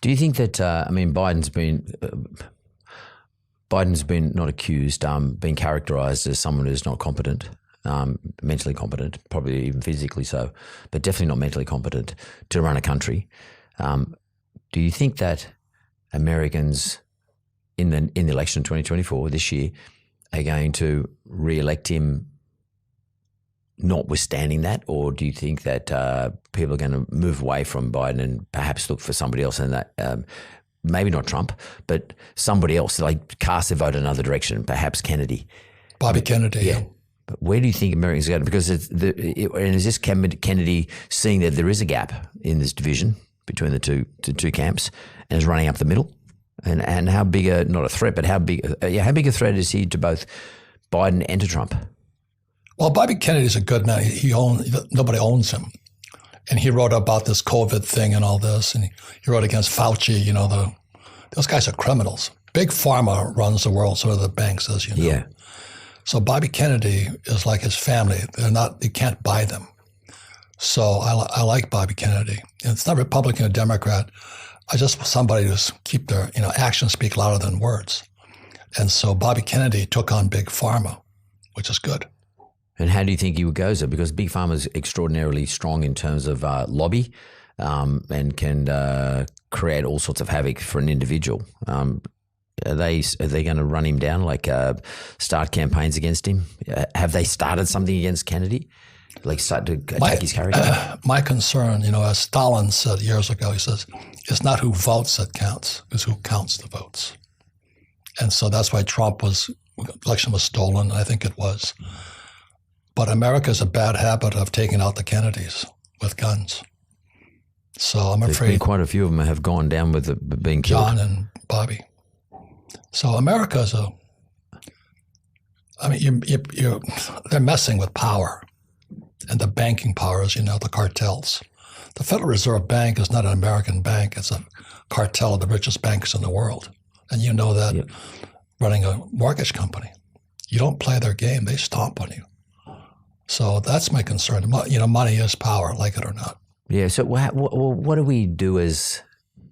Do you think that, Biden's been not accused, been characterised as someone who's not competent, mentally competent, probably even physically so, but definitely not mentally competent to run a country. Do you think that Americans in the election in 2024 this year are going to re-elect him notwithstanding that, or do you think that people are going to move away from Biden and perhaps look for somebody else, and that maybe not Trump, but somebody else, like cast their vote in another direction, perhaps Kennedy? Bobby Kennedy. Yeah. But where do you think Americans are going? Because and is this Kennedy seeing that there is a gap in this division between the two camps and is running up the middle? And how big not a threat, but how big a threat is he to both Biden and to Trump? Well, Bobby Kennedy's a good man. Nobody owns him. And he wrote about this COVID thing and all this, and he wrote against Fauci. Those guys are criminals. Big Pharma runs the world, so do the banks, as you know. Yeah. So Bobby Kennedy is like his family. You can't buy them. So I like Bobby Kennedy. And it's not Republican or Democrat. I just want somebody to keep their, actions speak louder than words. And so Bobby Kennedy took on Big Pharma, which is good. And how do you think he would go, sir? Because Big Pharma is extraordinarily strong in terms of lobby and can create all sorts of havoc for an individual. Are they going to run him down, start campaigns against him? Have they started something against Kennedy? Start to attack his character? My concern, as Stalin said years ago, he says, it's not who votes that counts, it's who counts the votes. And so that's why election was stolen. I think it was. But America has a bad habit of taking out the Kennedys with guns. So I'm afraid quite a few of them have gone down with being killed. John and Bobby. So America's they're messing with power. And the banking powers, the cartels. The Federal Reserve Bank is not an American bank. It's a cartel of the richest banks in the world. And you know that running a mortgage company. You don't play their game, they stomp on you. So that's my concern. Money is power, like it or not. Yeah, so what do we do as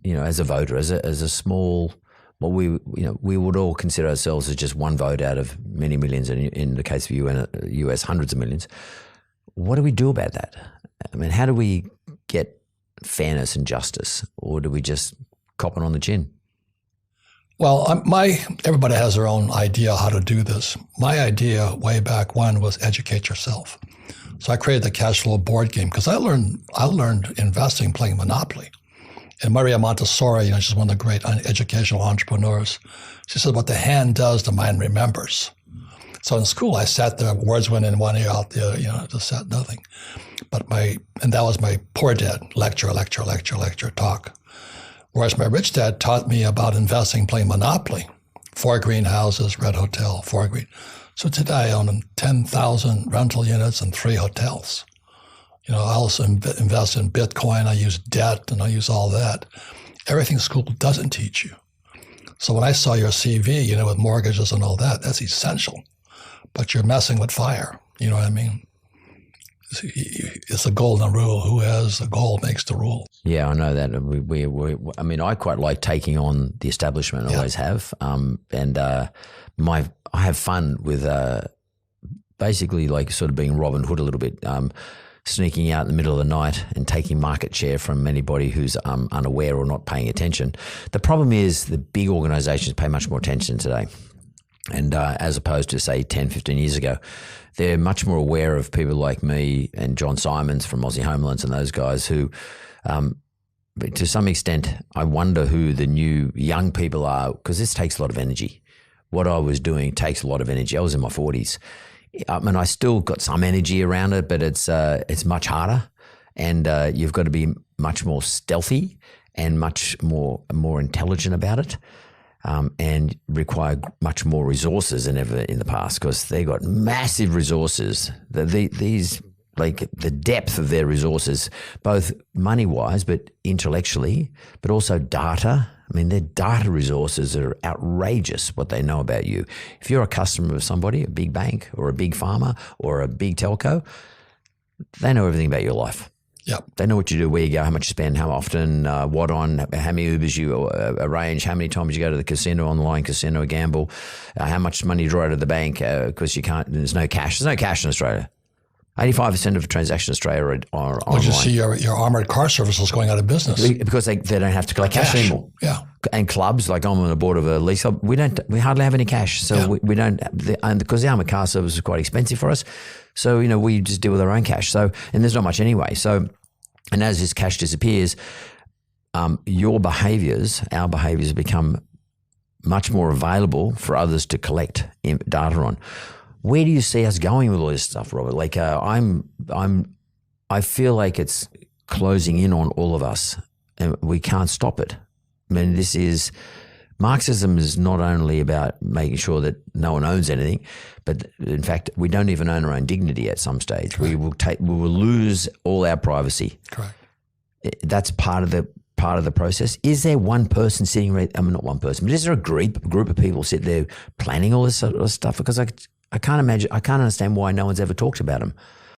a voter, as a small, we would all consider ourselves as just one vote out of many millions, and in the case of US, hundreds of millions. What do we do about that? I mean, how do we get fairness and justice, or do we just cop it on the chin? Well, everybody has their own idea how to do this. My idea way back when was educate yourself. So I created the cash flow board game because I learned investing playing Monopoly. And Maria Montessori, she's one of the great educational entrepreneurs. She said, what the hand does, the mind remembers. So in school, I sat there, words went in one ear, out the other, just said nothing. And that was my poor dad, lecture, talk. Whereas my rich dad taught me about investing, playing Monopoly. 4 greenhouses, Red Hotel, 4 green. So today I own 10,000 rental units and 3 hotels. I also invest in Bitcoin, I use debt, and I use all that. Everything school doesn't teach you. So when I saw your CV, with mortgages and all that, that's essential. But you're messing with fire. You know what I mean? It's a golden rule. Who has the goal makes the rule. Yeah, I know that. I quite like taking on the establishment. I always have. I have fun with basically sort of being Robin Hood a little bit, sneaking out in the middle of the night and taking market share from anybody who's unaware or not paying attention. The problem is the big organizations pay much more attention today. And as opposed to, say, 10, 15 years ago, they're much more aware of people like me and John Simons from Aussie Homelands and those guys who, to some extent, I wonder who the new young people are, because this takes a lot of energy. What I was doing takes a lot of energy. I was in my 40s. I still got some energy around it, but it's much harder, and you've got to be much more stealthy and much more intelligent about it. And require much more resources than ever in the past, because they got massive resources. These the depth of their resources, both money-wise, but intellectually, but also data. Their data resources are outrageous, what they know about you. If you're a customer of somebody, a big bank or a big pharma or a big telco, they know everything about your life. Yep. They know what you do, where you go, how much you spend, how often, what on, how many Ubers you arrange, how many times you go to the casino, online casino, gamble, how much money you draw out of the bank because you can't. There's no cash. There's no cash in Australia. 85% of transactions in Australia are online. You see your armored car services going out of business because they don't have to collect cash anymore. Yeah. And clubs, like I'm on the board of a lease club, we hardly have any cash. So we don't, and because the armored car service is quite expensive for us. So, we just deal with our own cash. So, and there's not much anyway. So, and as this cash disappears, our behaviors become much more available for others to collect data on. Where do you see us going with all this stuff, Robert? Like, I feel like it's closing in on all of us and we can't stop it. I mean, Marxism is not only about making sure that no one owns anything, but in fact, we don't even own our own dignity at some stage. Correct. We will lose all our privacy. Correct. That's part of the process. Is there one person sitting? Not one person, but is there a group of people sit there planning all this sort of stuff? Because I can't imagine. I can't understand why no one's ever talked about them.